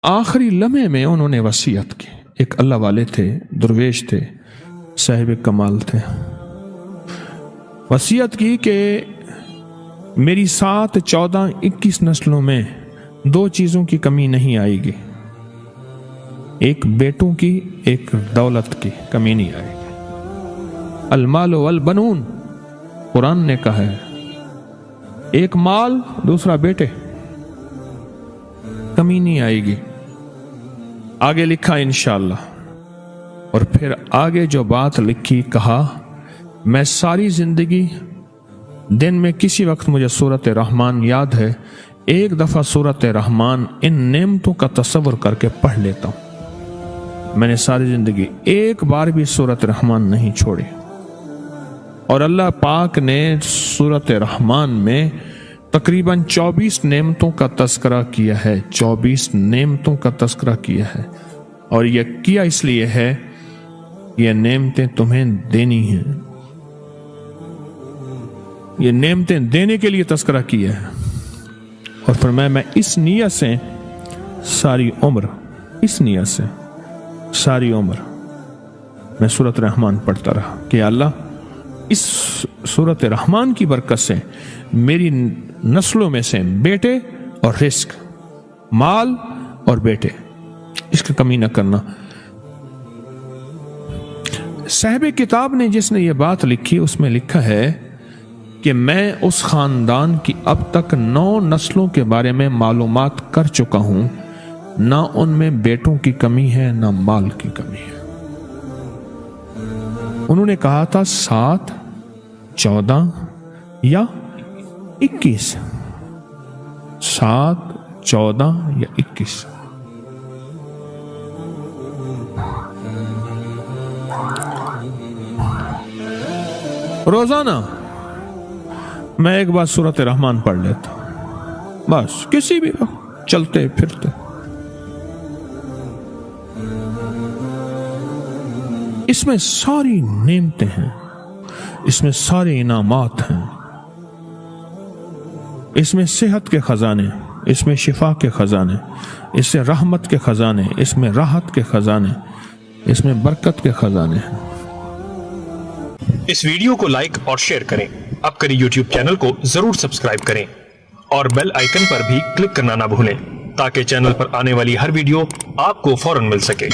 آخری لمحے میں انہوں نے وصیت کی. ایک اللہ والے تھے، درویش تھے، صاحب کمال تھے. وصیت کی کہ میری 7، 14، 21 نسلوں میں 2 چیزوں کی کمی نہیں آئے گی. ایک بیٹوں کی، ایک دولت کی کمی نہیں آئے گی. المال والبنون قرآن نے کہا ہے، ایک مال، دوسرا بیٹے، کمی نہیں آئے گی. آگے لکھا انشاءاللہ. اور پھر آگے جو بات لکھی، کہا میں ساری زندگی دن میں کسی وقت مجھے سورۃ رحمان یاد ہے، ایک دفعہ سورۃ رحمان ان نعمتوں کا تصور کر کے پڑھ لیتا ہوں. میں نے ساری زندگی ایک بار بھی سورۃ رحمان نہیں چھوڑی. اور اللہ پاک نے سورۃ رحمان میں تقریباً 24 نعمتوں کا تذکرہ کیا ہے. 24 نعمتوں کا تذکرہ کیا ہے. اور یہ کیا اس لیے ہے، یہ نعمتیں تمہیں دینی ہیں. یہ نعمتیں دینے کے لیے تذکرہ کیا ہے. اور فرمایا میں اس نیت سے ساری عمر میں سورۃ رحمان پڑھتا رہا کہ اللہ اس سورۃ رحمان کی برکت سے میری نسلوں میں سے بیٹے اور رزق، مال اور بیٹے، اس کی کمی نہ کرنا. صاحب کتاب نے جس نے یہ بات لکھی، اس میں لکھا ہے کہ میں اس خاندان کی اب تک 9 نسلوں کے بارے میں معلومات کر چکا ہوں، نہ ان میں بیٹوں کی کمی ہے نہ مال کی کمی ہے. انہوں نے کہا تھا 7، 14 یا 21. 7، 14 یا 21. روزانہ میں ایک بار سورۃ رحمان پڑھ لیتا ہوں، بس کسی بھی وقت چلتے پھرتے. اس میں ساری نعمتیں ہیں، اس میں سارے انعامات ہیں، اس میں صحت کے خزانے، اس میں شفا کے خزانے، اس سے رحمت کے خزانے، اس میں راحت کے خزانے، اس میں برکت کے خزانے ہیں. اس ویڈیو کو لائک اور شیئر کریں. اب کریں یوٹیوب چینل کو ضرور سبسکرائب کریں اور بیل آئیکن پر بھی کلک کرنا نہ بھولیں تاکہ چینل پر آنے والی ہر ویڈیو آپ کو فوراً مل سکے.